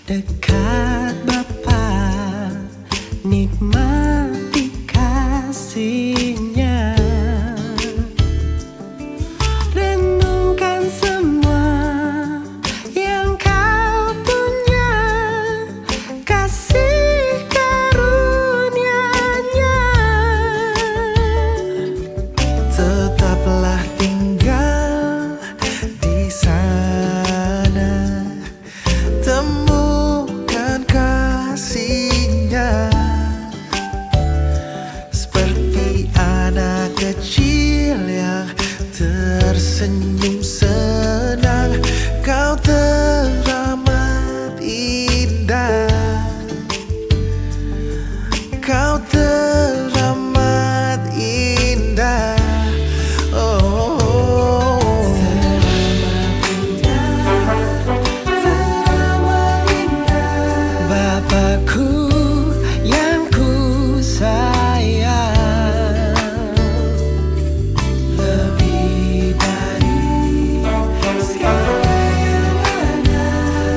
Dekat Bapa, nikmati kasih-Nya. Renungkan semua yang Kau punya, kasih karunia-Nya. Tetaplah tinggal di sana, temukan kasih-Nya. Seperti anak kecil yang tersenyum senang, Kau teramat indah. Kau teramat indah. Oh, teramat indah. Bapakku yang ku sayang, lebih dari segala yang ada.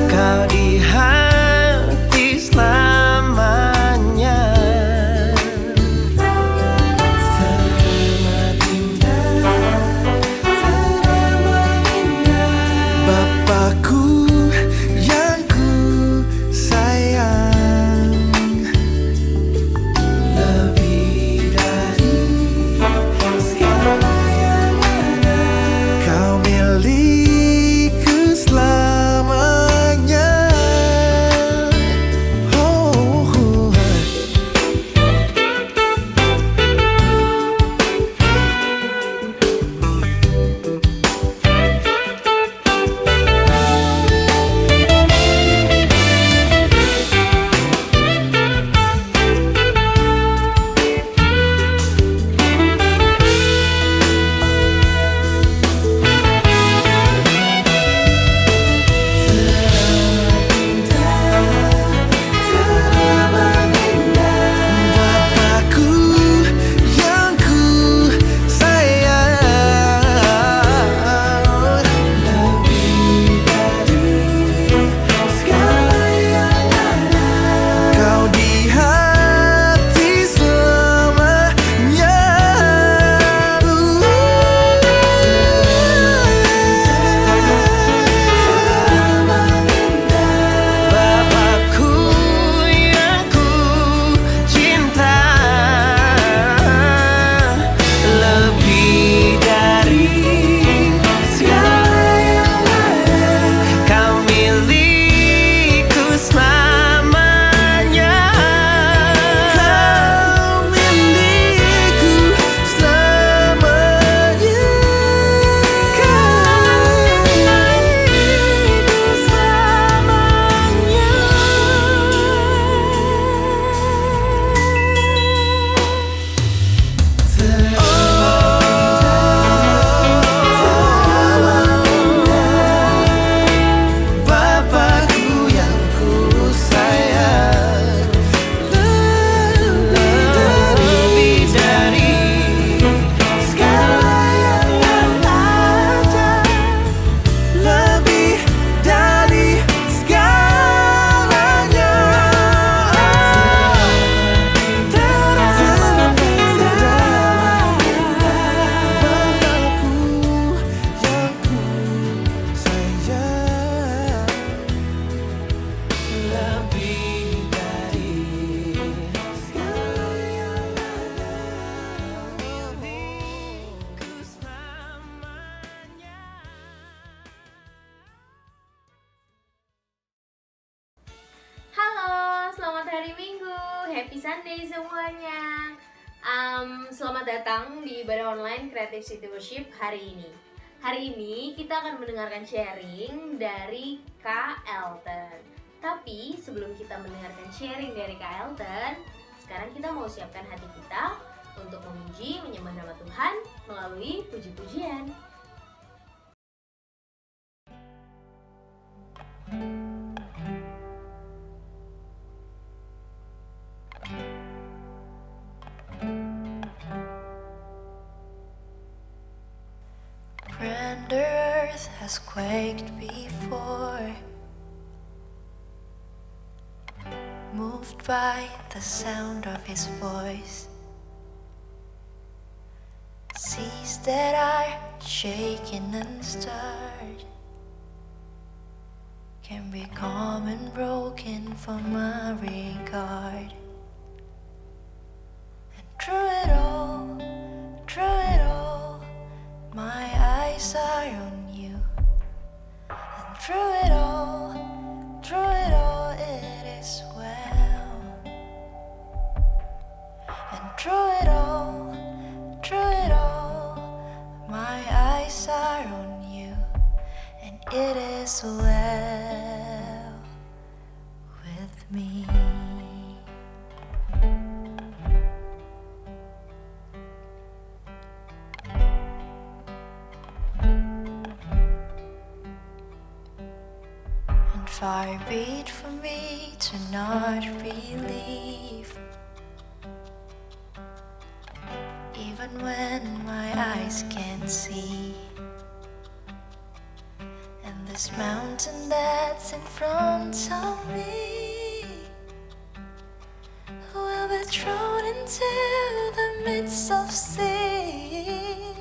Kau di hati selamanya. Teramat indah, teramat indah. Bapakku yang ku sayang, lebih dari segala yang ada. Kau milikku selamanya. Oh, teramat indah. Bapakku yang ku sayang, lebih dari segala yang ada. Kau di hati selamanya. Bapakku yang ku cinta, lebih dari segala yang ada. Kau milikku selamanya. Kau milikku selamanya. Kau milikku selamanya. Bapakku yang ku sayang, lebih dari segala yang ada. Lebih dari segalanya. Teramat indah. Bapakku yang ku sayang, lebih dari segala yang ada. Milikku selamanya. Halo, selamat hari Minggu, Happy Sunday semuanya. Selamat datang di ibadah online Creative City Worship hari ini. Hari ini kita akan mendengarkan sharing dari Kak Elton. Tapi sebelum kita mendengarkan sharing dari Kak Elton, sekarang kita mau siapkan hati kita untuk memuji, menyembah nama Tuhan melalui puji-pujian. Grand earth has quaked before, moved by the sound of his voice, seas that are shaken and stirred can be calm and broken for my regard. And through it all, my eyes are on you. And through it all, it is well. And through it all, my eyes are on you. And it is well with me. And far be it from me to not believe, even when my eyes can't see. And this mountain that's in front of me will be thrown into the midst of sea.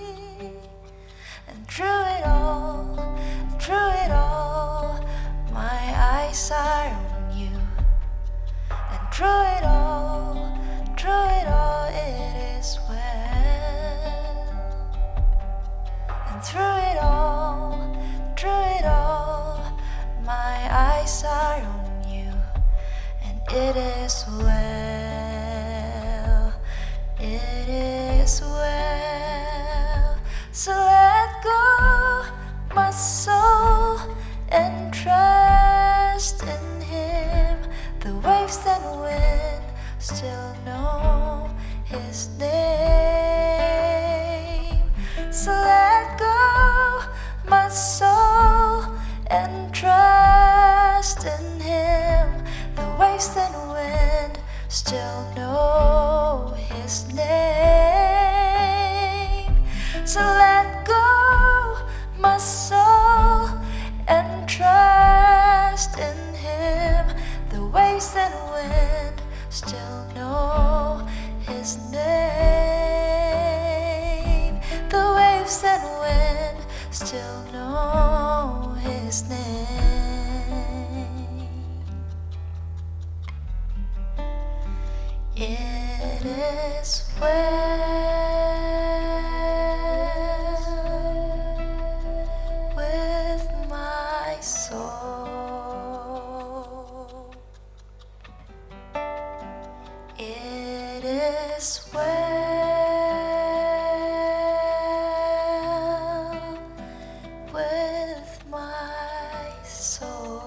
And through it all, my eyes are on you. And through it all, it is well. And through it all, my eyes are on you. And it is well, it is well. So let go, my soul, and trust in Him. The waves and wind still know His name. So let go, my soul, and trust in Him. The waves and wind still know His name. So let go, my soul, and trust in Him. The waves and wind still know His name. The waves and wind still know His name. It is well with my soul. It is well with my soul.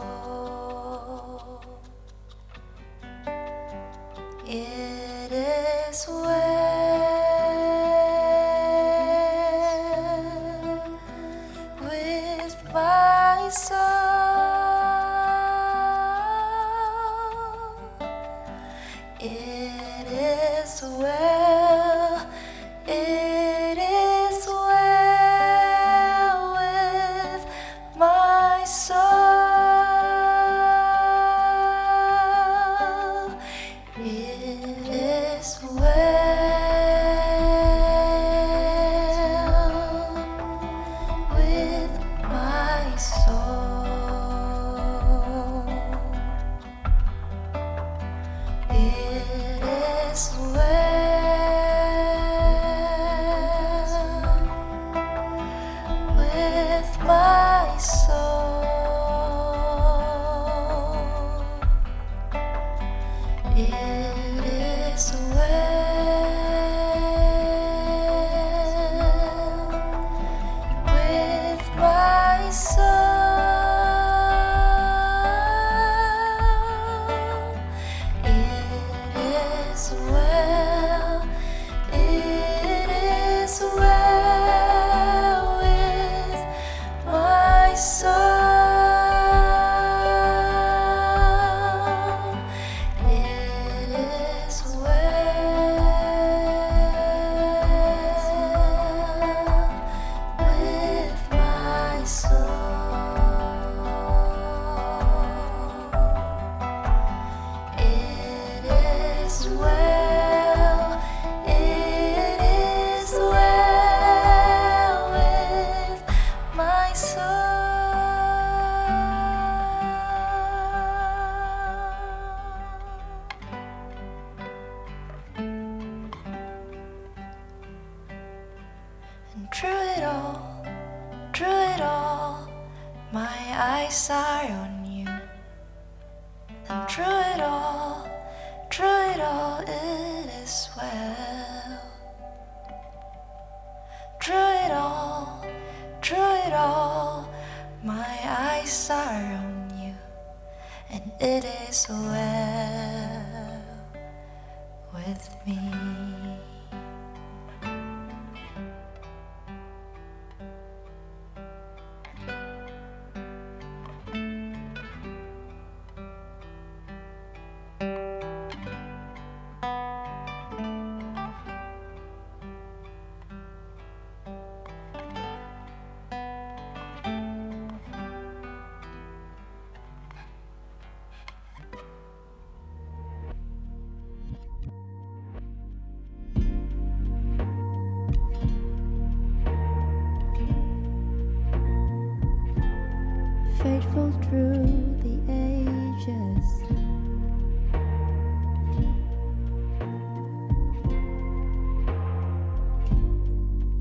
It is well with my soul. It is well, it is well with my soul. It is well with my soul. It is well with my soul. It is well with my soul. It is well, it is well with my soul. It eyes are on you. And through it all, it is well. Through it all, my eyes are on you, and it is well with me. Faithful through the ages,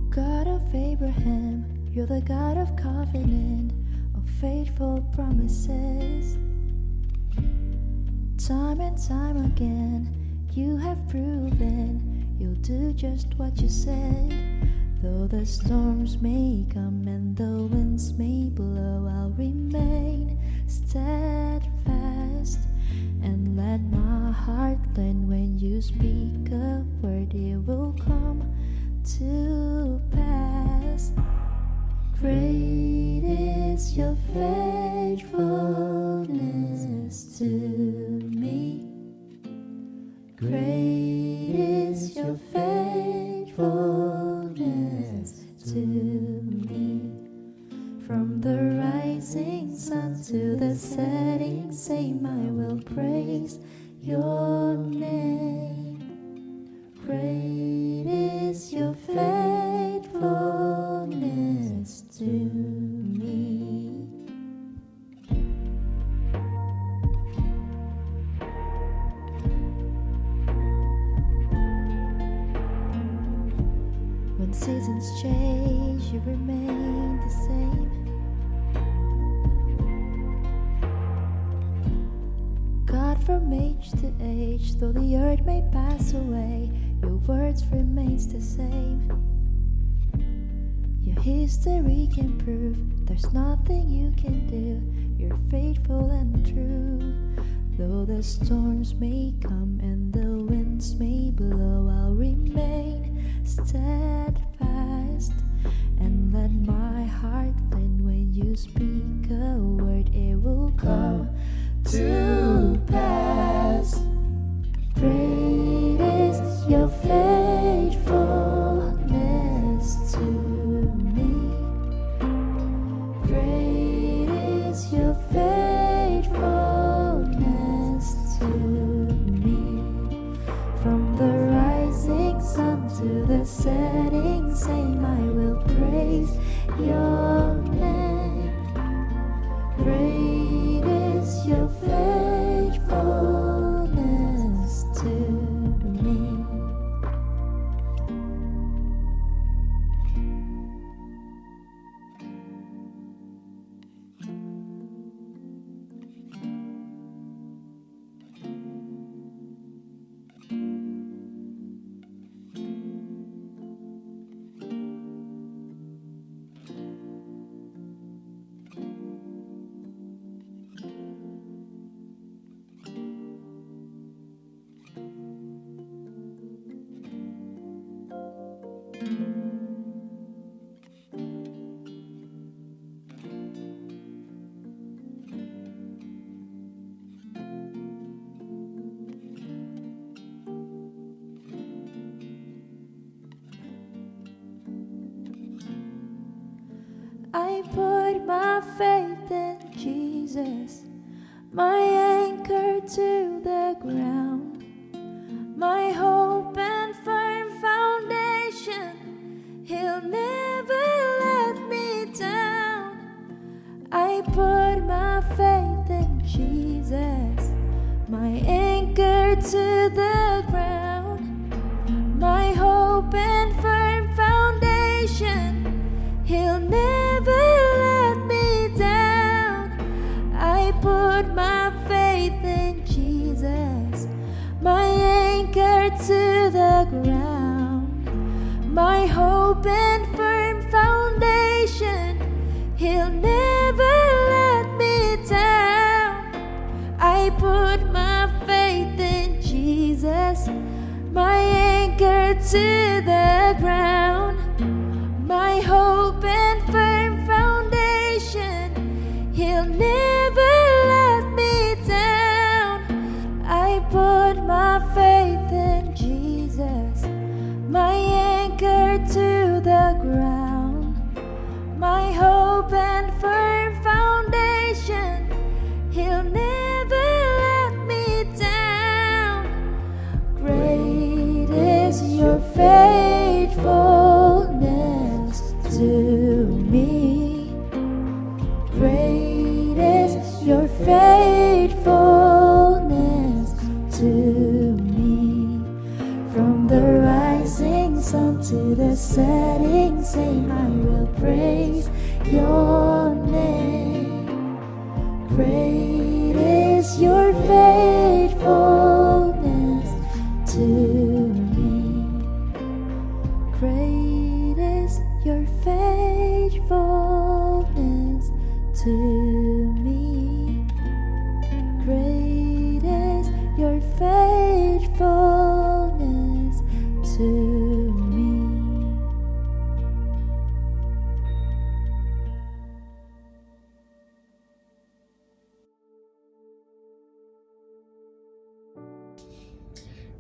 God of Abraham, you're the God of covenant, of faithful promises. Time and time again, you have proven you'll do just what you said. Though the storms may come and the winds may blow, I'll remain steadfast and let my heart learn. When you speak a word, it will come to pass. Great is your faithfulness to me. Great is your faithfulness to me. From the rising sun to the setting same, I will praise your name. Great is your faithfulness to me. When seasons change, you remain the same. God, from age to age, though the earth may pass away, your words remains the same. Your history can prove there's nothing you can do. You're faithful and true. Though the storms may come and the winds may blow, I'll remain steadfast and let my heart learn. When you speak a word, it will come to pass. Great is your faithfulness to me. Great is your faithfulness to me. From the rising sun to the setting same, I will praise your name. Great is your faithfulness to me. I put my faith in Jesus, my anchor to the ground, my hope and firm foundation. He'll never let me down. I put my faith in Jesus, my anchor to the ground, my hope and firm foundation. He'll never let me down. ground. My hope and firm foundation, He'll never let me down. I put my faith in Jesus, my anchor to the ground. My hope and firm foundation, He'll never let me down. I put my faith in Jesus, my anchor to the ground. My hope and firm foundation, He'll never let me down. Great is your faithfulness to me. Great is your faithfulness to me. From the rising sun to the setting same, I will praise your name. Great is your faithfulness to me. Great is your faithfulness to me. Great is your faithfulness to me.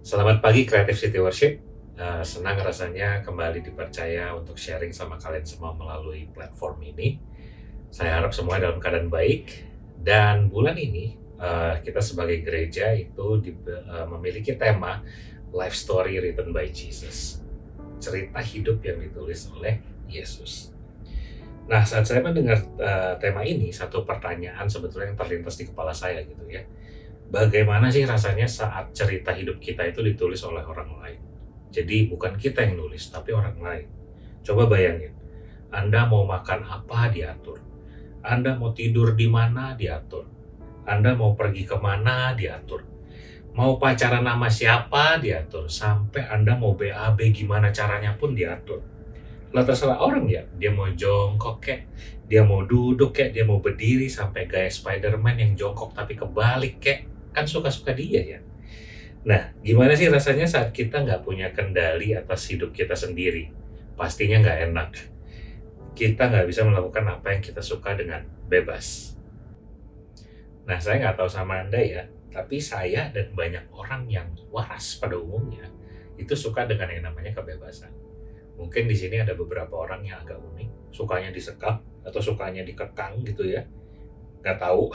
Selamat pagi Creative City Worship. Senang rasanya kembali dipercaya untuk sharing sama kalian semua melalui platform ini. Saya harap semua dalam keadaan baik. Dan bulan ini kita sebagai gereja itu memiliki tema Life Story Written by Jesus. Cerita hidup yang ditulis oleh Yesus. Nah, saat saya mendengar tema ini, satu pertanyaan sebetulnya yang terlintas di kepala saya gitu ya. Bagaimana sih rasanya saat cerita hidup kita itu ditulis oleh orang lain? Jadi bukan kita yang nulis, tapi orang lain. Coba bayangin, Anda mau makan apa diatur. Anda mau tidur di mana diatur. Anda mau pergi kemana diatur. Mau pacaran sama siapa diatur. Sampai Anda mau BAB gimana caranya pun diatur. Lah terserah orang ya, dia mau jongkok kek, dia mau duduk kek, dia mau berdiri sampai gaya Spider-Man yang jongkok tapi kebalik kek. Kan suka-suka dia ya. Nah, gimana sih rasanya saat kita nggak punya kendali atas hidup kita sendiri? Pastinya nggak enak. Kita nggak bisa melakukan apa yang kita suka dengan bebas. Nah, saya nggak tahu sama Anda ya, tapi saya dan banyak orang yang waras pada umumnya itu suka dengan yang namanya kebebasan. Mungkin di sini ada beberapa orang yang agak unik, sukanya disekap atau sukanya dikekang gitu ya. Nggak tahu.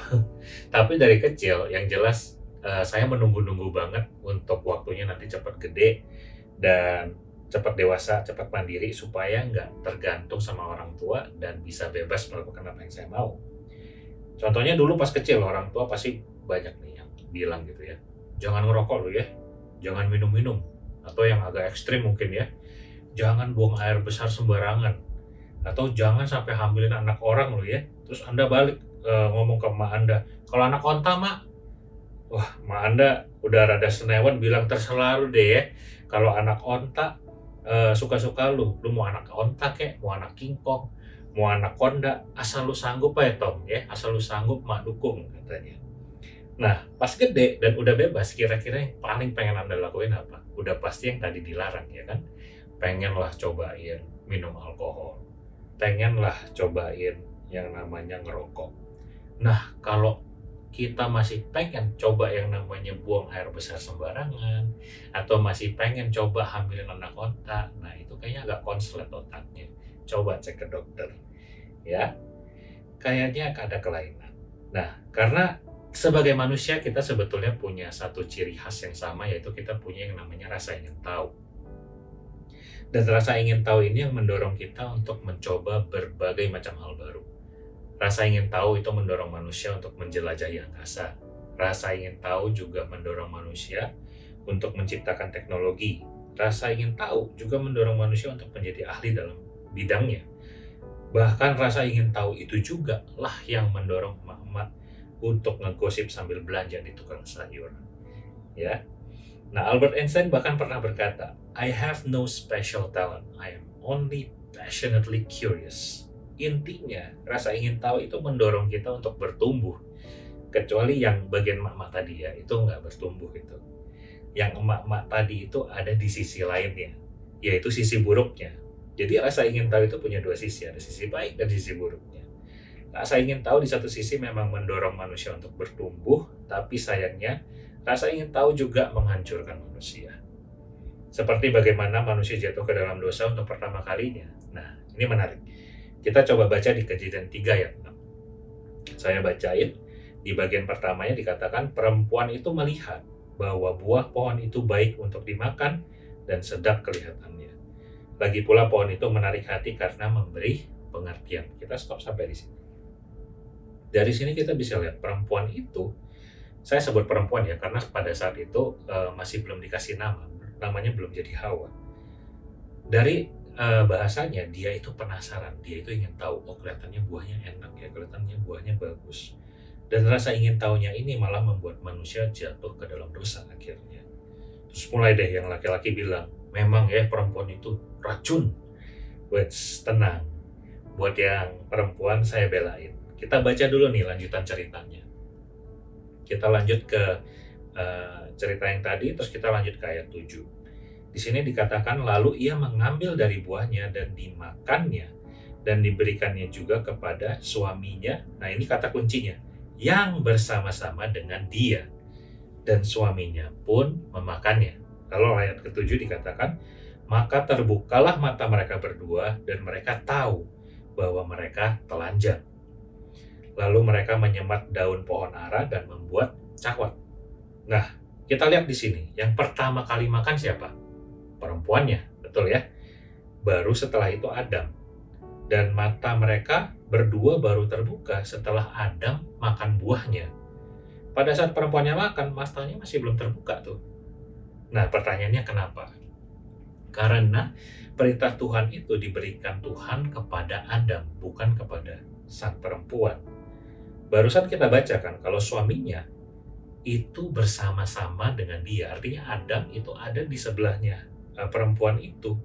Tapi dari kecil yang jelas saya menunggu-nunggu banget untuk waktunya nanti cepat gede dan cepat dewasa, cepat mandiri supaya nggak tergantung sama orang tua dan bisa bebas melakukan apa yang saya mau. Contohnya dulu pas kecil orang tua pasti banyak nih yang bilang gitu ya, jangan ngerokok lu ya, jangan minum-minum, atau yang agak ekstrim mungkin ya, jangan buang air besar sembarangan, atau jangan sampai hamilin anak orang lu ya. Terus Anda balik ngomong ke emak Anda, kalau anak onta mak, wah emak Anda udah rada senewan bilang terserah lu deh ya, kalau anak onta suka-suka lu mau anak onta kek, mau anak kingkong, mau anak konda, asal lu sanggup ya Tom ya, asal lu sanggup mak dukung katanya. Nah pas gede dan udah bebas, kira-kira yang paling pengen Anda lakuin apa? Udah pasti yang tadi dilarang ya kan, pengen lah cobain minum alkohol, pengen lah cobain yang namanya ngerokok. Nah, kalau kita masih pengen coba yang namanya buang air besar sembarangan, atau masih pengen coba hamilin anak onta, nah itu kayaknya agak konslet otaknya. Coba cek ke dokter, ya. Kayaknya ada kelainan. Nah, karena sebagai manusia kita sebetulnya punya satu ciri khas yang sama, yaitu kita punya yang namanya rasa ingin tahu. Dan rasa ingin tahu ini yang mendorong kita untuk mencoba berbagai macam hal baru. Rasa ingin tahu itu mendorong manusia untuk menjelajahi angkasa. Rasa ingin tahu juga mendorong manusia untuk menciptakan teknologi. Rasa ingin tahu juga mendorong manusia untuk menjadi ahli dalam bidangnya. Bahkan rasa ingin tahu itu juga lah yang mendorong emak-emak untuk ngegosip sambil belanja di tukang sayur. Ya. Nah, Albert Einstein bahkan pernah berkata, I have no special talent, I am only passionately curious. Intinya, rasa ingin tahu itu mendorong kita untuk bertumbuh. Kecuali yang bagian emak-emak tadi ya, itu nggak bertumbuh itu. Yang emak-emak tadi itu ada di sisi lainnya, yaitu sisi buruknya. Jadi rasa ingin tahu itu punya dua sisi, ada sisi baik dan sisi buruknya. Rasa ingin tahu di satu sisi memang mendorong manusia untuk bertumbuh, tapi sayangnya rasa ingin tahu juga menghancurkan manusia. Seperti bagaimana manusia jatuh ke dalam dosa untuk pertama kalinya. Nah, ini menarik. Kita coba baca di Kejadian 3 ayat 6. Saya bacain. Di bagian pertamanya dikatakan, perempuan itu melihat bahwa buah pohon itu baik untuk dimakan dan sedap kelihatannya. Lagi pula pohon itu menarik hati karena memberi pengertian. Kita stop sampai di sini. Dari sini kita bisa lihat perempuan itu, saya sebut perempuan ya, karena pada saat itu masih belum dikasih nama, namanya belum jadi Hawa. Dari bahasanya, dia itu penasaran, dia itu ingin tahu, oh kelihatannya buahnya enak ya, kelihatannya buahnya bagus. Dan rasa ingin tahunya ini malah membuat manusia jatuh ke dalam dosa akhirnya. Terus mulai deh yang laki-laki bilang, memang ya perempuan itu racun. Tenang, buat yang perempuan saya belain. Kita baca dulu nih lanjutan ceritanya. Kita lanjut ke cerita yang tadi, terus kita lanjut ke ayat 7. Di sini dikatakan, lalu ia mengambil dari buahnya dan dimakannya, dan diberikannya juga kepada suaminya. Nah ini kata kuncinya, yang bersama-sama dengan dia, dan suaminya pun memakannya. Lalu ayat ke-7 dikatakan, maka terbukalah mata mereka berdua, dan mereka tahu bahwa mereka telanjang. Lalu mereka menyemat daun pohon ara dan membuat cawat. Nah, kita lihat di sini, yang pertama kali makan siapa? Perempuannya, betul ya? Baru setelah itu Adam. Dan mata mereka berdua baru terbuka setelah Adam makan buahnya. Pada saat perempuannya makan, matanya masih belum terbuka tuh. Nah, pertanyaannya kenapa? Karena perintah Tuhan itu diberikan Tuhan kepada Adam, bukan kepada sang perempuan. Barusan kita bacakan kalau suaminya itu bersama-sama dengan dia. Artinya Adam itu ada di sebelahnya perempuan itu.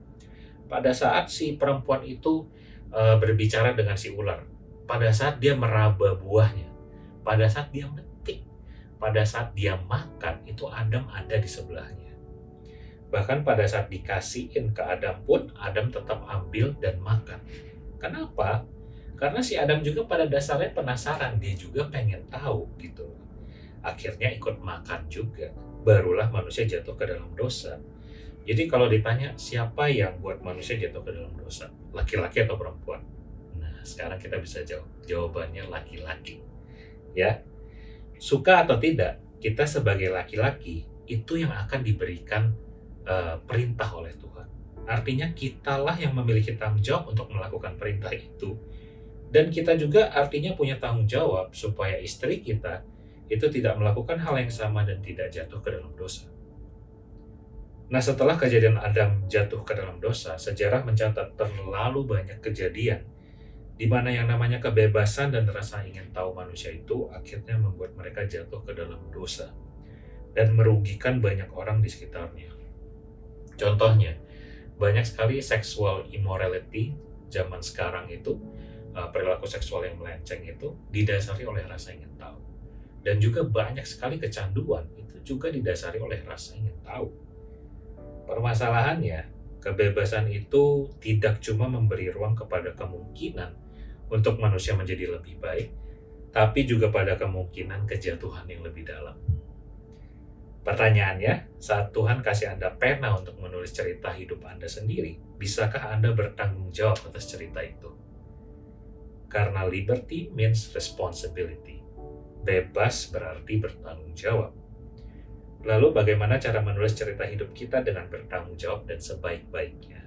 Pada saat si perempuan itu berbicara dengan si ular, pada saat dia meraba buahnya, pada saat dia metik, pada saat dia makan, itu Adam ada di sebelahnya. Bahkan pada saat dikasihin ke Adam pun, Adam tetap ambil dan makan. Kenapa? Karena si Adam juga pada dasarnya penasaran, dia juga pengen tahu gitu. Akhirnya ikut makan juga. Barulah manusia jatuh ke dalam dosa. Jadi kalau ditanya siapa yang buat manusia jatuh ke dalam dosa, laki-laki atau perempuan? Nah, sekarang kita bisa jawab. Jawabannya laki-laki. Ya, suka atau tidak, kita sebagai laki-laki itu yang akan diberikan perintah oleh Tuhan. Artinya kitalah yang memiliki tanggung jawab untuk melakukan perintah itu. Dan kita juga artinya punya tanggung jawab supaya istri kita itu tidak melakukan hal yang sama dan tidak jatuh ke dalam dosa. Nah, setelah kejadian Adam jatuh ke dalam dosa, sejarah mencatat terlalu banyak kejadian di mana yang namanya kebebasan dan rasa ingin tahu manusia itu akhirnya membuat mereka jatuh ke dalam dosa dan merugikan banyak orang di sekitarnya. Contohnya, banyak sekali sexual immorality zaman sekarang itu, perilaku seksual yang melenceng itu didasari oleh rasa ingin tahu. Dan juga banyak sekali kecanduan itu juga didasari oleh rasa ingin tahu. Permasalahannya, kebebasan itu tidak cuma memberi ruang kepada kemungkinan untuk manusia menjadi lebih baik, tapi juga pada kemungkinan kejatuhan yang lebih dalam. Pertanyaannya, saat Tuhan kasih Anda pena untuk menulis cerita hidup Anda sendiri, bisakah Anda bertanggung jawab atas cerita itu? Karena liberty means responsibility. Bebas berarti bertanggung jawab. Lalu bagaimana cara menulis cerita hidup kita dengan bertanggung jawab dan sebaik-baiknya?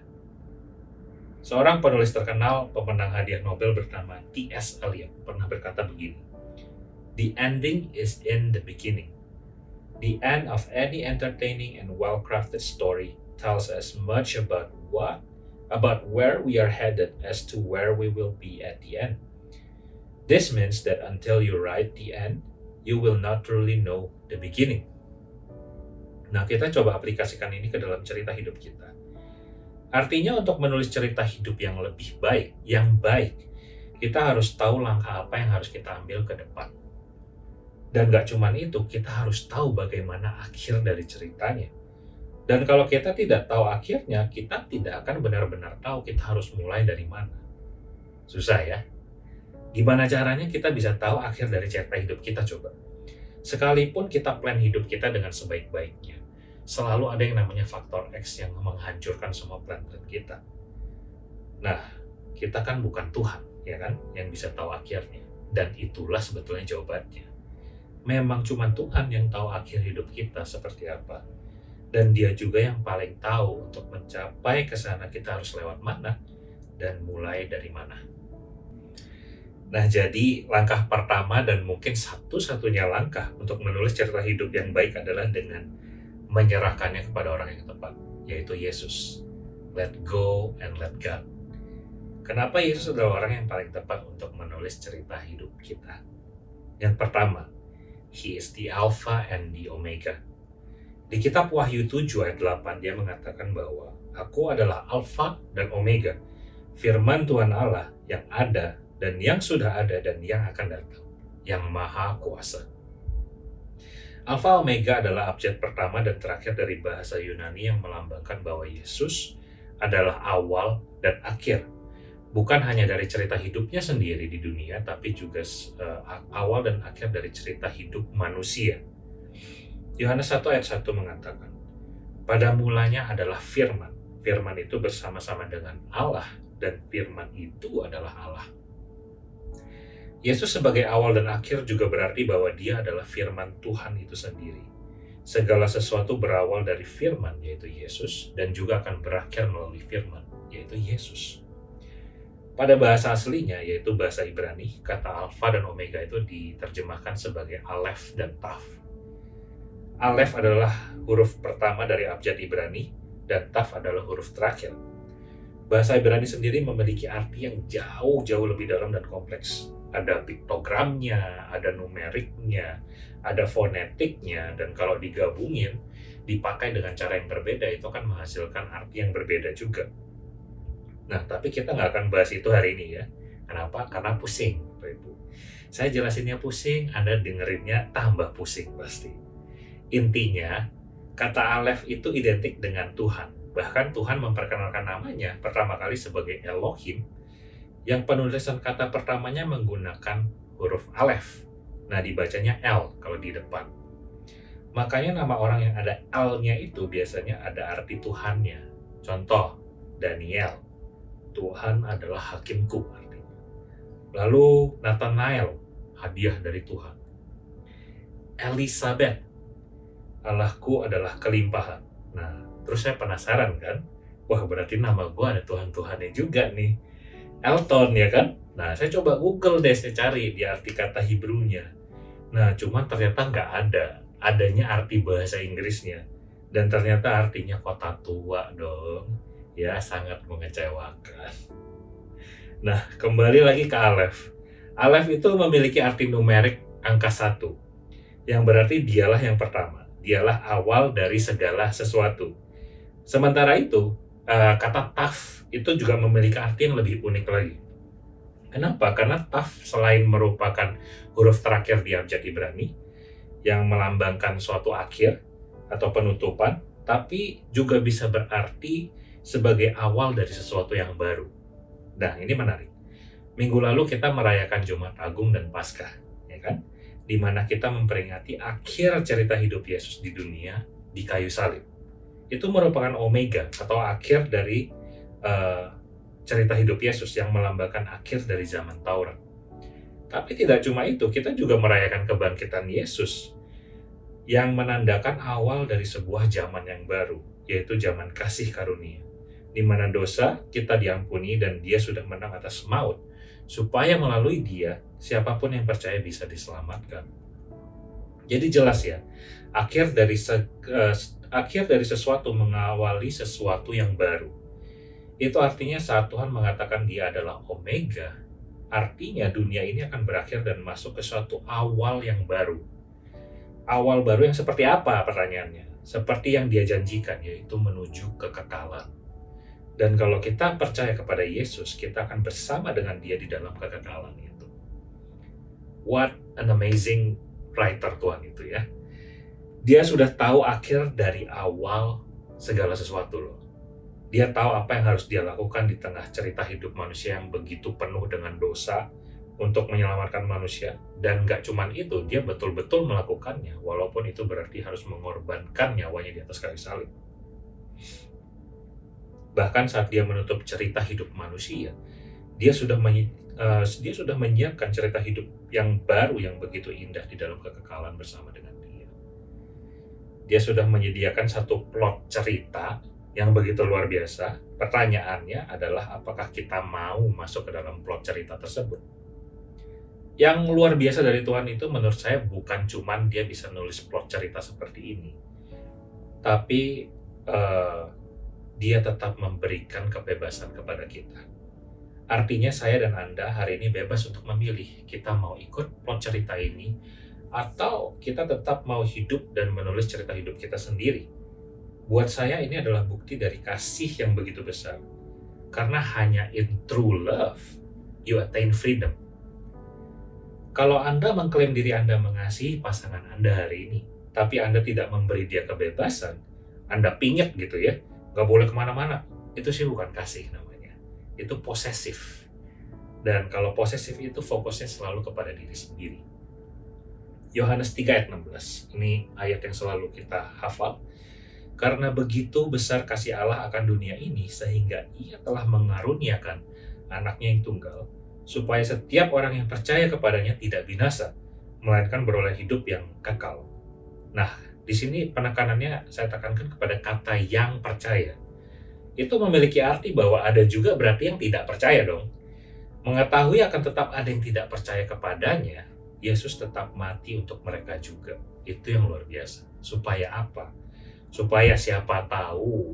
Seorang penulis terkenal, pemenang hadiah Nobel bernama T.S. Eliot pernah berkata begini, "The ending is in the beginning. The end of any entertaining and well-crafted story tells as much about where we are headed as to where we will be at the end. This means that until you write the end, you will not truly know the beginning." Nah, kita coba aplikasikan ini ke dalam cerita hidup kita. Artinya untuk menulis cerita hidup yang lebih baik, yang baik, kita harus tahu langkah apa yang harus kita ambil ke depan. Dan gak cuman itu, kita harus tahu bagaimana akhir dari ceritanya. Dan kalau kita tidak tahu akhirnya, kita tidak akan benar-benar tahu kita harus mulai dari mana. Susah ya? Gimana caranya kita bisa tahu akhir dari cerita hidup kita coba? Sekalipun kita plan hidup kita dengan sebaik-baiknya, selalu ada yang namanya faktor X yang menghancurkan semua plan-plan kita. Nah, kita kan bukan Tuhan, ya kan? Yang bisa tahu akhirnya. Dan itulah sebetulnya jawabannya. Memang cuma Tuhan yang tahu akhir hidup kita seperti apa. Dan Dia juga yang paling tahu untuk mencapai ke sana kita harus lewat mana dan mulai dari mana. Nah, jadi langkah pertama dan mungkin satu-satunya langkah untuk menulis cerita hidup yang baik adalah dengan menyerahkannya kepada orang yang tepat, yaitu Yesus. Let go and let God. Kenapa Yesus adalah orang yang paling tepat untuk menulis cerita hidup kita? Yang pertama, He is the Alpha and the Omega. Di kitab Wahyu 7 ayat 8 dia mengatakan bahwa Aku adalah Alpha dan Omega, firman Tuhan Allah yang ada dan yang sudah ada dan yang akan datang, yang maha kuasa. Alpha Omega adalah abjad pertama dan terakhir dari bahasa Yunani yang melambangkan bahwa Yesus adalah awal dan akhir. Bukan hanya dari cerita hidupnya sendiri di dunia, tapi juga awal dan akhir dari cerita hidup manusia. Yohanes 1 ayat 1 mengatakan, pada mulanya adalah firman. Firman itu bersama-sama dengan Allah, dan firman itu adalah Allah. Yesus sebagai awal dan akhir juga berarti bahwa Dia adalah firman Tuhan itu sendiri. Segala sesuatu berawal dari firman, yaitu Yesus, dan juga akan berakhir melalui firman, yaitu Yesus. Pada bahasa aslinya, yaitu bahasa Ibrani, kata Alfa dan Omega itu diterjemahkan sebagai Aleph dan Taf. Aleph adalah huruf pertama dari abjad Ibrani, dan Taf adalah huruf terakhir. Bahasa Ibrani sendiri memiliki arti yang jauh-jauh lebih dalam dan kompleks. Ada piktogramnya, ada numeriknya, ada fonetiknya, dan kalau digabungin, dipakai dengan cara yang berbeda, itu akan menghasilkan arti yang berbeda juga. Nah, tapi kita nggak akan bahas itu hari ini ya. Kenapa? Karena pusing, Bapak Ibu. Saya jelasinnya pusing, Anda dengerinnya tambah pusing pasti. Intinya, kata Aleph itu identik dengan Tuhan. Bahkan Tuhan memperkenalkan namanya pertama kali sebagai Elohim, yang penulisan kata pertamanya menggunakan huruf Aleph. Nah, dibacanya L kalau di depan. Makanya nama orang yang ada L-nya itu biasanya ada arti Tuhannya. Contoh, Daniel. Tuhan adalah hakimku artinya. Lalu Nathanael, hadiah dari Tuhan. Elizabeth, Allahku adalah kelimpahan. Nah, terus saya penasaran kan, wah berarti nama gue ada Tuhan-Tuhannya juga nih. Elton ya kan? Nah, saya coba Google deh, saya cari di arti kata Hebrew-nya. Nah, cuman ternyata nggak ada. Adanya arti bahasa Inggrisnya. Dan ternyata artinya kota tua dong. Ya, sangat mengecewakan. Nah, kembali lagi ke Aleph. Aleph itu memiliki arti numerik angka 1. Yang berarti dialah yang pertama. Dialah awal dari segala sesuatu. Sementara itu, kata Taf itu juga memiliki arti yang lebih unik lagi. Kenapa? Karena Taf selain merupakan huruf terakhir di abjad Ibrani yang melambangkan suatu akhir atau penutupan, tapi juga bisa berarti sebagai awal dari sesuatu yang baru. Nah, ini menarik. Minggu lalu kita merayakan Jumat Agung dan Paskah, ya kan? Di mana kita memperingati akhir cerita hidup Yesus di dunia di kayu salib. Itu merupakan omega atau akhir dari cerita hidup Yesus yang melambangkan akhir dari zaman Taurat. Tapi tidak cuma itu, kita juga merayakan kebangkitan Yesus yang menandakan awal dari sebuah zaman yang baru, yaitu zaman kasih karunia, di mana dosa kita diampuni dan Dia sudah menang atas maut, supaya melalui Dia, siapapun yang percaya bisa diselamatkan. Jadi jelas ya, akhir dari sesuatu mengawali sesuatu yang baru. Itu artinya saat Tuhan mengatakan Dia adalah Omega, artinya dunia ini akan berakhir dan masuk ke suatu awal yang baru. Awal baru yang seperti apa pertanyaannya? seperti yang Dia janjikan, yaitu menuju kekekalan. Dan kalau kita percaya kepada Yesus, kita akan bersama dengan Dia di dalam kekekalan itu. What an amazing writer Tuhan itu ya. Dia sudah tahu akhir dari awal segala sesuatu loh. Dia tahu apa yang harus dia lakukan di tengah cerita hidup manusia yang begitu penuh dengan dosa untuk menyelamatkan manusia. Dan gak cuman itu, dia betul-betul melakukannya, walaupun itu berarti harus mengorbankan nyawanya di atas kayu salib. Bahkan saat dia menutup cerita hidup manusia, dia sudah menyiapkan cerita hidup yang baru yang begitu indah di dalam kekekalan bersama dengan Dia. Dia sudah menyediakan satu plot cerita yang begitu luar biasa. Pertanyaannya adalah apakah kita mau masuk ke dalam plot cerita tersebut. Yang luar biasa dari Tuhan itu menurut saya bukan cuman Dia bisa nulis plot cerita seperti ini, tapi Dia tetap memberikan kebebasan kepada kita. Artinya saya dan Anda hari ini bebas untuk memilih kita mau ikut plot cerita ini atau kita tetap mau hidup dan menulis cerita hidup kita sendiri. Buat saya ini adalah bukti dari kasih yang begitu besar. Karena hanya in true love, you attain freedom. Kalau Anda mengklaim diri Anda mengasihi pasangan Anda hari ini, tapi Anda tidak memberi dia kebebasan, Anda pingit gitu ya, gak boleh kemana-mana, itu sih bukan kasih namanya. Itu posesif. Dan kalau posesif itu fokusnya selalu kepada diri sendiri. Yohanes 3 ayat 16, ini ayat yang selalu kita hafal. Karena begitu besar kasih Allah akan dunia ini, sehingga Ia telah mengaruniakan anaknya yang tunggal, supaya setiap orang yang percaya kepadanya tidak binasa, melainkan beroleh hidup yang kekal. Nah, di sini penekanannya saya tekankan kepada kata yang percaya. Itu memiliki arti bahwa ada juga berarti yang tidak percaya dong. Mengetahui akan tetap ada yang tidak percaya kepadanya, Yesus tetap mati untuk mereka juga. Itu yang luar biasa. Supaya apa? Supaya siapa tahu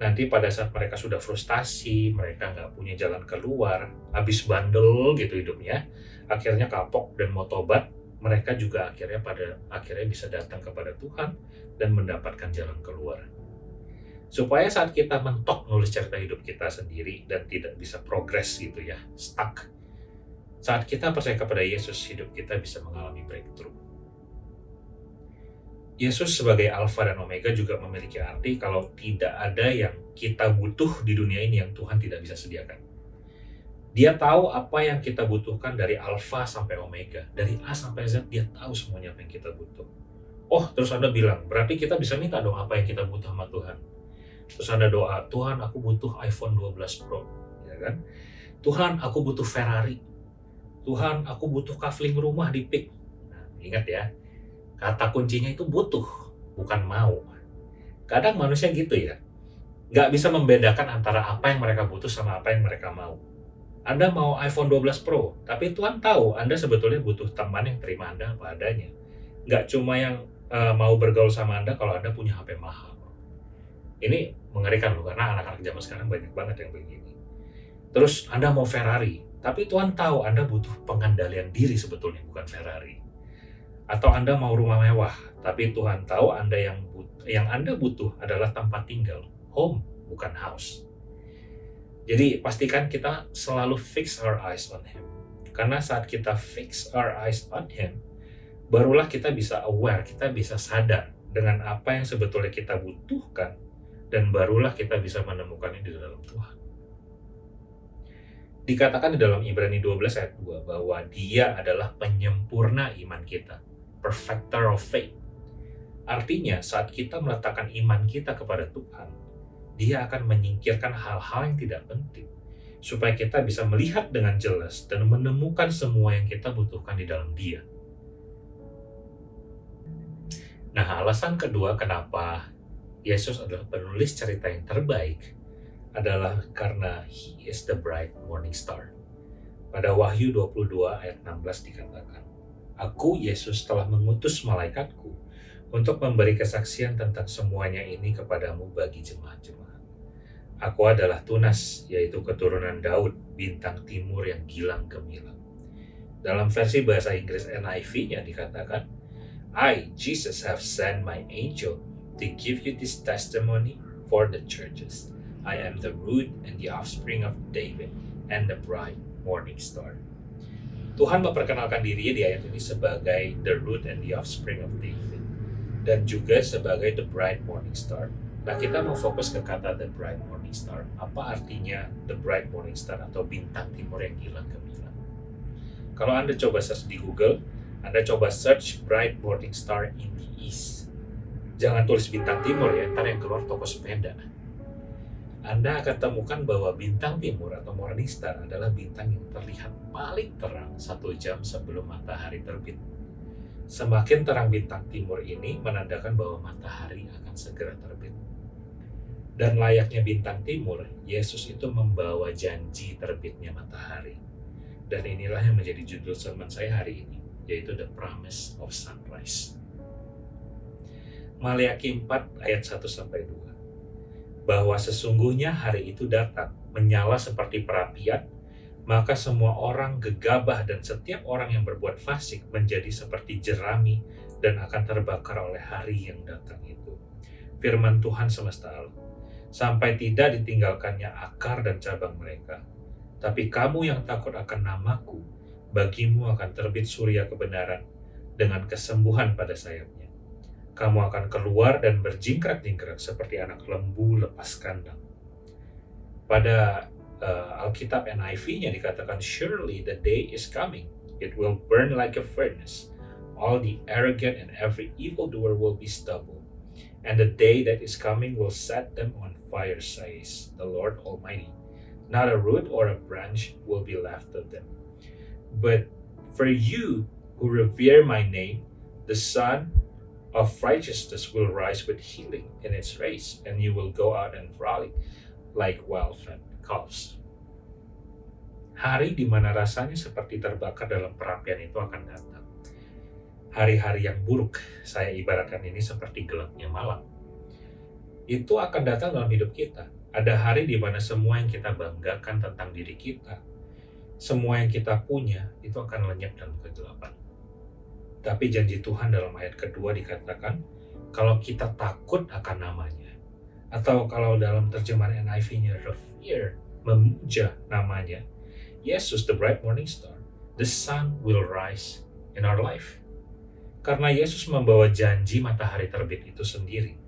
nanti pada saat mereka sudah frustasi, mereka nggak punya jalan keluar, habis bandel gitu hidupnya, akhirnya kapok dan mau tobat, mereka juga akhirnya bisa datang kepada Tuhan dan mendapatkan jalan keluar. Supaya saat kita mentok nulis cerita hidup kita sendiri dan tidak bisa progres gitu ya, stuck. Saat kita percaya kepada Yesus, hidup kita bisa mengalami breakthrough. Yesus sebagai Alfa dan Omega juga memiliki arti kalau tidak ada yang kita butuh di dunia ini yang Tuhan tidak bisa sediakan. Dia tahu apa yang kita butuhkan dari Alfa sampai Omega. Dari A sampai Z, Dia tahu semuanya apa yang kita butuh. Oh, terus Anda bilang, berarti kita bisa minta dong apa yang kita butuh sama Tuhan. Terus Anda doa, Tuhan aku butuh iPhone 12 Pro. Ya kan? Tuhan aku butuh Ferrari. Tuhan aku butuh kafling rumah di PIK. Nah, ingat ya, kata kuncinya itu butuh, bukan mau. Kadang manusia gitu ya, nggak bisa membedakan antara apa yang mereka butuh sama apa yang mereka mau. Anda mau iPhone 12 Pro, tapi Tuhan tahu Anda sebetulnya butuh teman yang terima Anda apa adanya. Nggak cuma yang mau bergaul sama Anda kalau Anda punya HP mahal. Ini mengerikan loh, karena anak-anak zaman sekarang banyak banget yang begini. Terus Anda mau Ferrari, tapi Tuhan tahu Anda butuh pengendalian diri sebetulnya, bukan Ferrari. Atau Anda mau rumah mewah, tapi Tuhan tahu yang Anda butuh adalah tempat tinggal, home, bukan house. Jadi pastikan kita selalu fix our eyes on Him. Karena saat kita fix our eyes on Him, barulah kita bisa aware, kita bisa sadar dengan apa yang sebetulnya kita butuhkan, dan barulah kita bisa menemukannya di dalam Tuhan. Dikatakan di dalam Ibrani 12 ayat 2 bahwa Dia adalah penyempurna iman kita, perfecter of faith. Artinya saat kita meletakkan iman kita kepada Tuhan, Dia akan menyingkirkan hal-hal yang tidak penting, supaya kita bisa melihat dengan jelas dan menemukan semua yang kita butuhkan di dalam Dia. Nah, alasan kedua kenapa Yesus adalah penulis cerita yang terbaik adalah karena He is the bright morning star. Pada Wahyu 22 ayat 16 dikatakan, Aku, Yesus, telah mengutus malaikatku untuk memberi kesaksian tentang semuanya ini kepadamu bagi jemaat-jemaat. Aku adalah Tunas, yaitu keturunan Daud, bintang timur yang gilang gemilang. Dalam versi bahasa Inggris NIV-nya dikatakan, I, Jesus, have sent my angel to give you this testimony for the churches. I am the root and the offspring of David and the bright morning star. Tuhan memperkenalkan dirinya di ayat ini sebagai the root and the offspring of David, dan juga sebagai the bright morning star. Nah, kita mau fokus ke kata the bright morning star. Apa artinya the bright morning star atau bintang timur yang hilang gemilang? Kalau Anda coba search di Google, Anda coba search bright morning star in the east. Jangan tulis bintang timur ya, ntar yang keluar toko sepeda. Anda akan temukan bahwa bintang timur atau morning star adalah bintang yang terlihat paling terang 1 jam sebelum matahari terbit. Semakin terang bintang timur ini menandakan bahwa matahari akan segera terbit. Dan layaknya bintang timur, Yesus itu membawa janji terbitnya matahari. Dan inilah yang menjadi judul sermon saya hari ini, yaitu The Promise of Sunrise. Maliaki 4 ayat 1-2. Bahwa sesungguhnya hari itu datang, menyala seperti perapian, maka semua orang gegabah dan setiap orang yang berbuat fasik menjadi seperti jerami dan akan terbakar oleh hari yang datang itu. Firman Tuhan semesta alam. Sampai tidak ditinggalkannya akar dan cabang mereka. Tapi kamu yang takut akan namaku, bagimu akan terbit surya kebenaran dengan kesembuhan pada sayapnya. Kamu akan keluar dan berjingkrak-jingkrak seperti anak lembu lepas kandang. Pada Alkitab NIV-nya dikatakan, surely the day is coming. It will burn like a furnace. All the arrogant and every evildoer will be stubble. And the day that is coming will set them on fire, says the Lord Almighty. Not a root or a branch will be left of them. But for you who revere my name, the Son of righteousness will rise with healing in its race, and you will go out and frolic like wild-fed calves. Hari di mana rasanya seperti terbakar dalam perapian itu akan datang. Hari-hari yang buruk, saya ibaratkan ini seperti gelapnya malam. Itu akan datang dalam hidup kita. Ada hari di mana semua yang kita banggakan tentang diri kita, semua yang kita punya, itu akan lenyap dalam kegelapan. Tapi janji Tuhan dalam ayat kedua dikatakan, kalau kita takut akan namanya, atau kalau dalam terjemahan NIV-nya revere, memuja namanya, Yesus, the bright morning star, the sun will rise in our life. Karena Yesus membawa janji matahari terbit itu sendiri,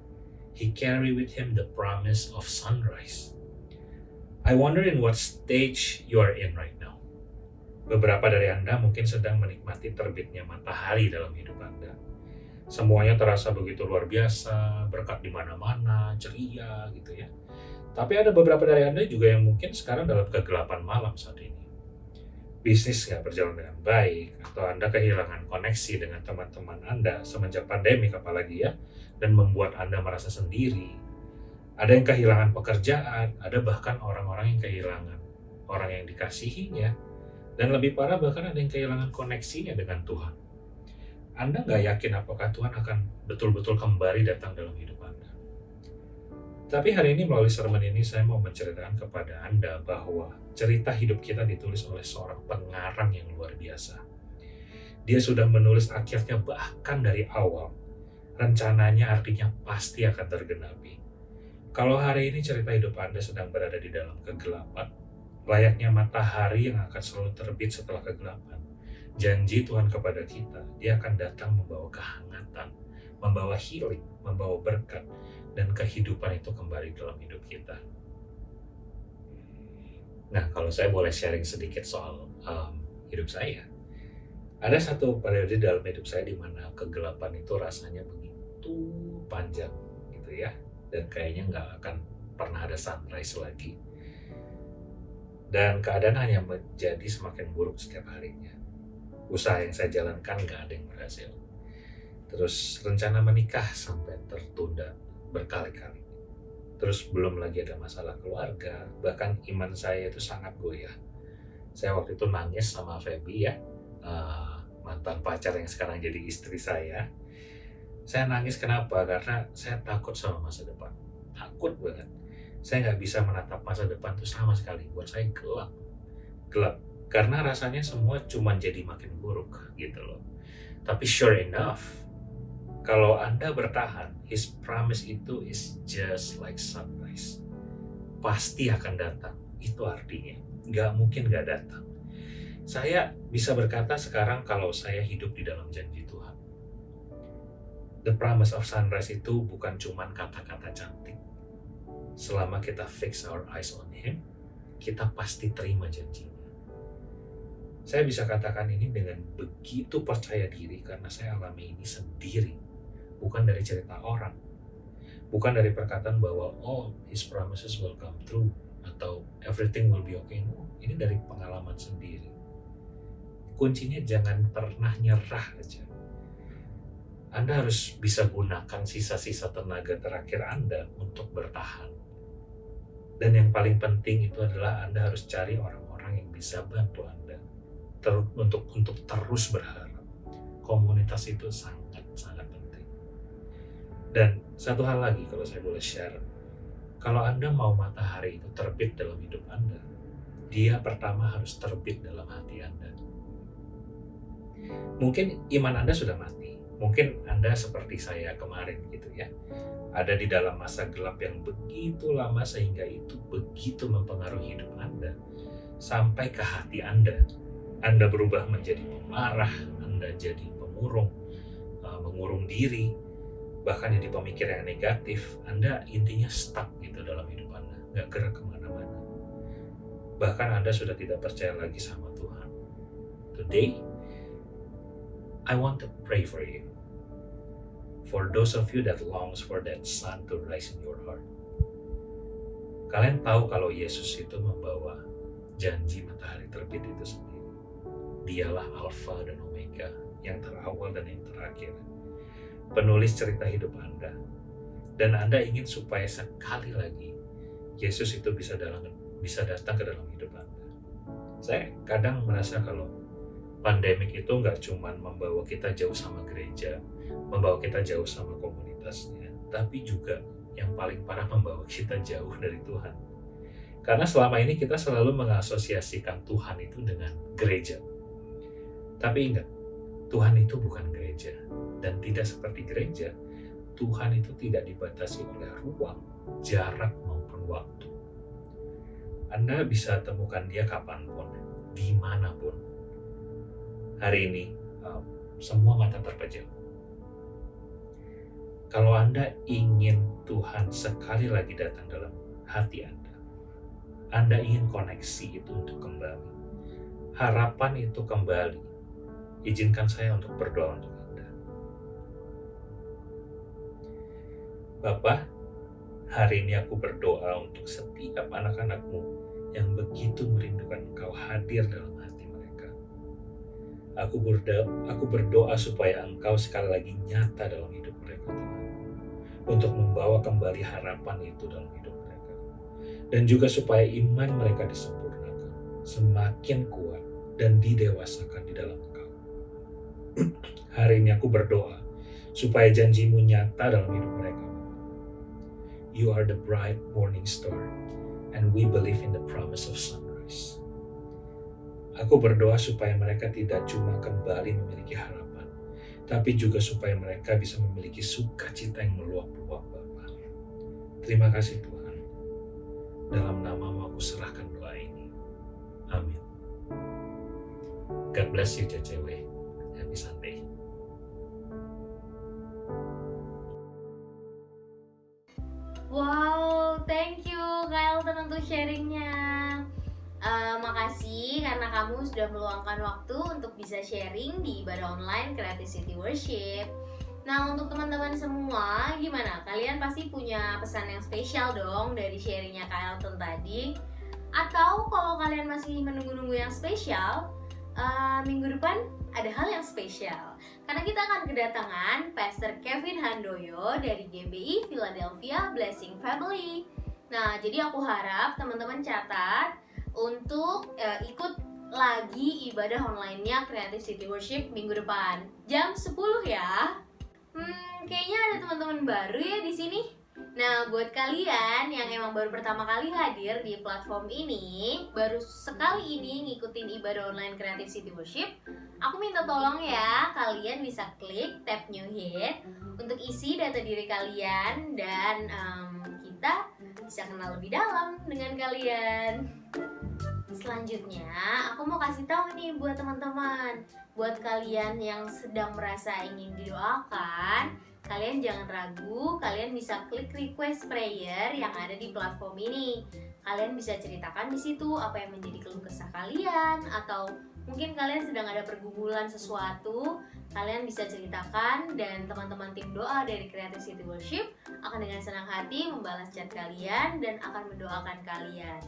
He carry with Him the promise of sunrise. I wonder in what stage you are in right now. Beberapa dari Anda mungkin sedang menikmati terbitnya matahari dalam hidup Anda. Semuanya terasa begitu luar biasa, berkat di mana-mana, ceria gitu ya. Tapi ada beberapa dari Anda juga yang mungkin sekarang dalam kegelapan malam saat ini. Bisnis nggak berjalan dengan baik, atau Anda kehilangan koneksi dengan teman-teman Anda semenjak pandemi apalagi ya, dan membuat Anda merasa sendiri. Ada yang kehilangan pekerjaan, ada bahkan orang-orang yang kehilangan orang yang dikasihinya, dan lebih parah bahkan ada yang kehilangan koneksinya dengan Tuhan. Anda nggak yakin apakah Tuhan akan betul-betul kembali datang dalam hidup Anda. Tapi hari ini melalui sermon ini saya mau menceritakan kepada Anda bahwa cerita hidup kita ditulis oleh seorang pengarang yang luar biasa. Dia sudah menulis akhirnya bahkan dari awal. Rencananya artinya pasti akan tergenapi. Kalau hari ini cerita hidup Anda sedang berada di dalam kegelapan, layaknya matahari yang akan selalu terbit setelah kegelapan, janji Tuhan kepada kita, Dia akan datang membawa kehangatan, membawa healing, membawa berkat, dan kehidupan itu kembali dalam hidup kita. Nah, kalau saya boleh sharing sedikit soal hidup saya, ada satu periode dalam hidup saya di mana kegelapan itu rasanya begitu panjang gitu ya, dan kayaknya nggak akan pernah ada sunrise lagi. Dan keadaan hanya menjadi semakin buruk setiap harinya. Usaha yang saya jalankan nggak ada yang berhasil. Terus rencana menikah sampai tertunda berkali-kali. Terus belum lagi ada masalah keluarga, bahkan iman saya itu sangat goyah. Saya waktu itu nangis sama Feby ya, mantan pacar yang sekarang jadi istri saya. Saya nangis kenapa? Karena saya takut sama masa depan. Takut banget. Saya nggak bisa menatap masa depan itu sama sekali. Buat saya gelap. Karena rasanya semua cuma jadi makin buruk gitu loh. Tapi sure enough, Kalau Anda bertahan, His promise itu is just like sunrise. Pasti akan datang. Itu artinya. Nggak mungkin nggak datang. Saya bisa berkata sekarang kalau saya hidup di dalam janji Tuhan. The promise of sunrise itu bukan cuman kata-kata cantik. Selama kita fix our eyes on Him, kita pasti terima janjinya. Saya bisa katakan ini dengan begitu percaya diri karena saya alami ini sendiri. Bukan dari cerita orang. Bukan dari perkataan bahwa, oh, His promises will come true. Atau everything will be okay. No, ini dari pengalaman sendiri. Kuncinya jangan pernah nyerah aja. Anda harus bisa gunakan sisa-sisa tenaga terakhir Anda untuk bertahan. Dan yang paling penting itu adalah Anda harus cari orang-orang yang bisa bantu Anda untuk terus berharap. Komunitas itu sangat-sangat penting. Dan satu hal lagi kalau saya boleh share, kalau Anda mau matahari itu terbit dalam hidup Anda, dia pertama harus terbit dalam hati Anda. Mungkin iman Anda sudah mati, mungkin Anda seperti saya kemarin gitu ya, ada di dalam masa gelap yang begitu lama sehingga itu begitu mempengaruhi hidup Anda sampai ke hati Anda. Anda berubah menjadi pemarah, Anda jadi pemurung, mengurung diri, bahkan jadi pemikir yang negatif. Anda intinya stuck gitu dalam hidup Anda, nggak gerak kemana-mana. Bahkan Anda sudah tidak percaya lagi sama Tuhan. Today, I want to pray for you. For those of you that longs for that sun to rise in your heart. Kalian tahu kalau Yesus itu membawa janji matahari terbit itu sendiri. Dialah Alfa dan Omega, yang terawal dan yang terakhir. Penulis cerita hidup Anda. Dan Anda ingin supaya sekali lagi Yesus itu bisa datang ke dalam hidup Anda. Saya kadang merasa kalau pandemik itu nggak cuma membawa kita jauh sama gereja, membawa kita jauh sama komunitasnya, tapi juga yang paling parah membawa kita jauh dari Tuhan. Karena selama ini kita selalu mengasosiasikan Tuhan itu dengan gereja. Tapi ingat, Tuhan itu bukan gereja. Dan tidak seperti gereja, Tuhan itu tidak dibatasi oleh ruang, jarak, maupun waktu. Anda bisa temukan dia kapanpun, dimanapun. Hari ini, semua mata terpejam. Kalau Anda ingin Tuhan sekali lagi datang dalam hati Anda ingin koneksi itu untuk kembali, harapan itu kembali, izinkan saya untuk berdoa untuk Anda. Bapa, hari ini aku berdoa untuk setiap anak-anak-Mu yang begitu merindukan Engkau hadir dalam hati mereka. Aku berdoa supaya Engkau sekali lagi nyata dalam hidup mereka, Tuhan. Untuk membawa kembali harapan itu dalam hidup mereka. Dan juga supaya iman mereka disempurnakan, semakin kuat dan didewasakan di dalam Engkau. Hari ini aku berdoa supaya janji-Mu nyata dalam hidup mereka. You are the bright morning star, and we believe in the promise of sunrise. Aku berdoa supaya mereka tidak cuma kembali memiliki harapan, tapi juga supaya mereka bisa memiliki sukacita yang meluap-luap, Bapa. Terima kasih Tuhan. Dalam nama-Mu aku serahkan doa ini. Amin. God bless you, CCW. Happy Sunday. Wow, thank you Kak Elton untuk sharingnya. Makasih karena kamu sudah meluangkan waktu untuk bisa sharing di ibadah online Creative City Worship. Nah, untuk teman-teman semua, gimana? Kalian pasti punya pesan yang spesial dong dari sharingnya Kak Elton tadi. Atau kalau kalian masih menunggu-nunggu yang spesial, minggu depan ada hal yang spesial. Karena kita akan kedatangan Pastor Kevin Handoyo dari GBI Philadelphia Blessing Family. Nah, jadi aku harap teman-teman catat untuk ikut lagi ibadah online-nya Creative City Worship minggu depan jam 10 ya. Kayaknya ada teman-teman baru ya di sini. Nah, buat kalian yang emang baru pertama kali hadir di platform ini, baru sekali ini ngikutin ibadah online Creative City Worship, Aku minta tolong ya, kalian bisa klik tab New Hit untuk isi data diri kalian dan kita bisa kenal lebih dalam dengan kalian. Selanjutnya, aku mau kasih tahu nih buat teman-teman, buat kalian yang sedang merasa ingin didoakan, kalian jangan ragu, kalian bisa klik request prayer yang ada di platform ini. Kalian bisa ceritakan di situ apa yang menjadi keluh kesah kalian, atau mungkin kalian sedang ada pergumulan sesuatu, kalian bisa ceritakan dan teman-teman tim doa dari Creative City Worship akan dengan senang hati membalas chat kalian dan akan mendoakan kalian.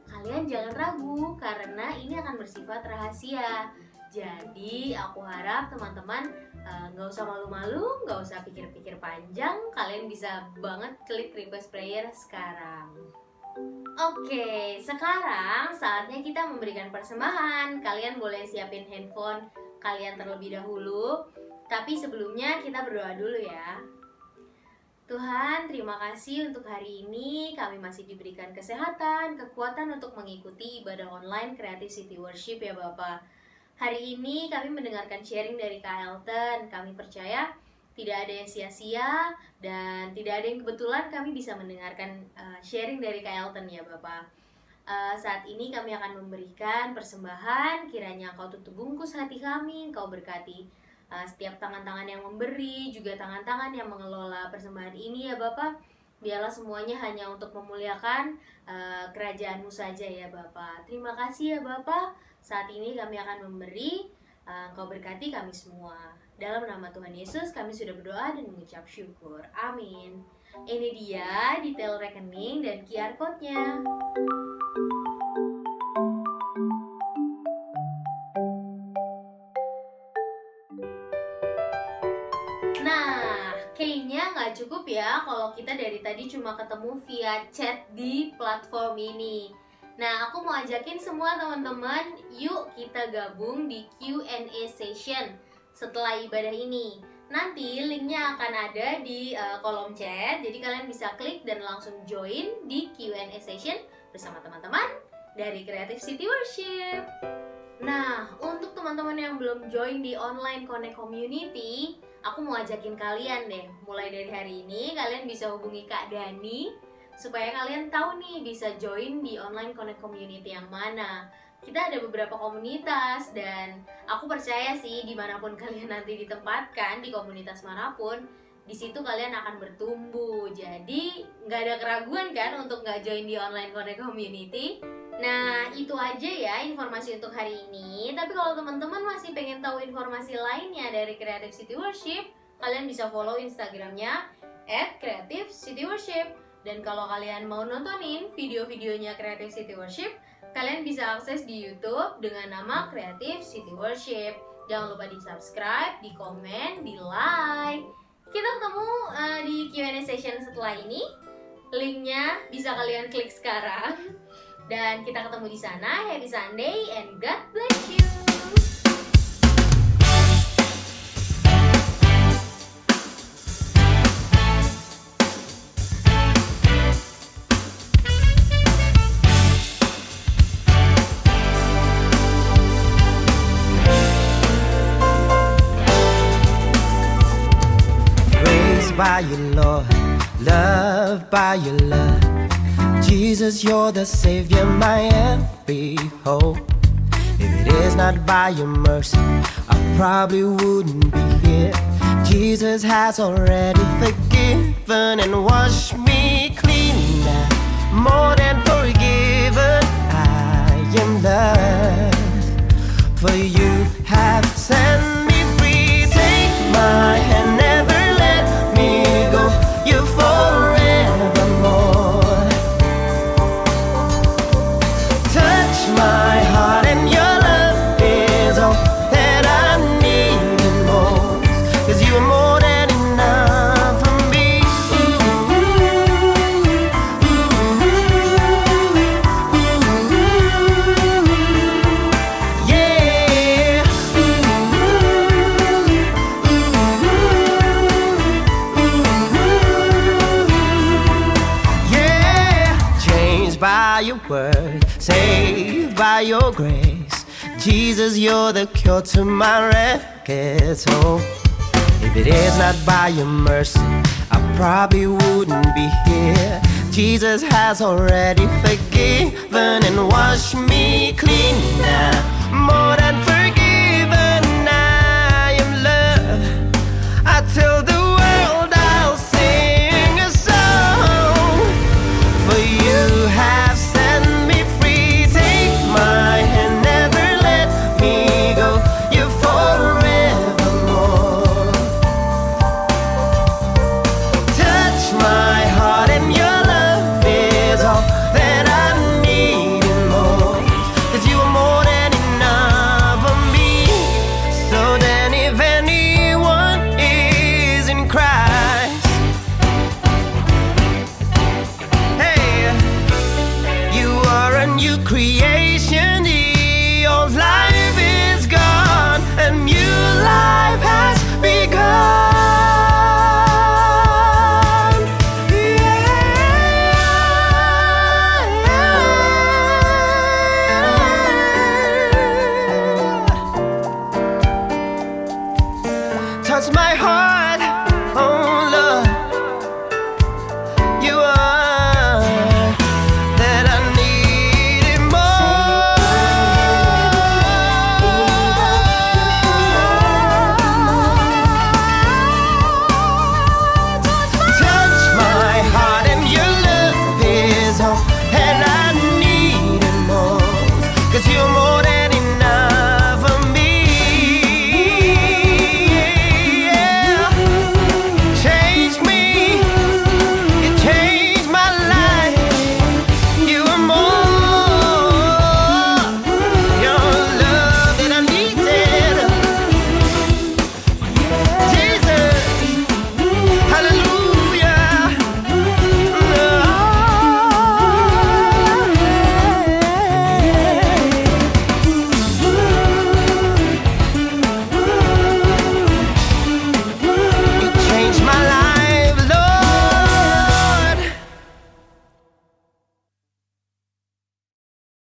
Kalian jangan ragu karena ini akan bersifat rahasia. Jadi aku harap teman-teman nggak usah malu-malu, nggak usah pikir-pikir panjang, kalian bisa banget klik request prayer sekarang. Oke, sekarang saatnya kita memberikan persembahan. Kalian boleh siapin handphone kalian terlebih dahulu. Tapi sebelumnya kita berdoa dulu ya. Tuhan, terima kasih untuk hari ini. Kami masih diberikan kesehatan, kekuatan untuk mengikuti ibadah online Creative City Worship ya Bapak. Hari ini kami mendengarkan sharing dari Kak Elton. Kami percaya tidak ada yang sia-sia dan tidak ada yang kebetulan kami bisa mendengarkan sharing dari Kak Elton ya Bapak. Saat ini kami akan memberikan persembahan, kiranya Kau tutup bungkus hati kami, Kau berkati setiap tangan-tangan yang memberi, juga tangan-tangan yang mengelola persembahan ini ya Bapak. Biarlah semuanya hanya untuk memuliakan kerajaan-Mu saja ya Bapak. Terima kasih ya Bapak. Saat ini kami akan memberi, Kau berkati kami semua. Dalam nama Tuhan Yesus kami sudah berdoa dan mengucap syukur. Amin. Ini dia detail rekening dan QR code-nya. Nah, kayaknya nggak cukup ya kalau kita dari tadi cuma ketemu via chat di platform ini. Nah, aku mau ajakin semua teman-teman, yuk kita gabung di Q&A session setelah ibadah ini. Nanti linknya akan ada di kolom chat, jadi kalian bisa klik dan langsung join di Q&A session bersama teman-teman dari Creative City Worship. Nah, untuk teman-teman yang belum join di Online Connect Community, aku mau ajakin kalian deh, mulai dari hari ini kalian bisa hubungi Kak Dani supaya kalian tahu nih bisa join di Online Connect Community yang mana. Kita ada beberapa komunitas dan aku percaya sih dimanapun kalian nanti ditempatkan, di komunitas manapun, di situ kalian akan bertumbuh. Jadi nggak ada keraguan kan untuk nggak join di Online Connect Community. Nah, itu aja ya informasi untuk hari ini. Tapi kalau teman-teman masih pengen tahu informasi lainnya dari Creative City Worship, kalian bisa follow Instagramnya @creativecityworship. Dan kalau kalian mau nontonin video-videonya Creative City Worship, kalian bisa akses di YouTube dengan nama Creative City Worship. Jangan lupa di subscribe, di komen, di like. Kita ketemu di Q&A session setelah ini. Linknya bisa kalian klik sekarang. Dan kita ketemu di sana. Happy Sunday and God bless you. Raised by your Lord, loved by your love. Jesus, you're the Savior, my every hope. If it is not by your mercy, I probably wouldn't be here. Jesus has already forgiven and washed me clean now, more than forgiven. I am loved, for you have set me free. Take my hand, never let me go. You're forevermore. Touch my heart and your love is all that I need most. 'Cause you are more than enough for me. Yeah. Yeah. Changed by your word, saved by your grace, Jesus, you're the cure to my wreckage soul. If it is not by your mercy, I probably wouldn't be here. Jesus has already forgiven and washed me clean now. More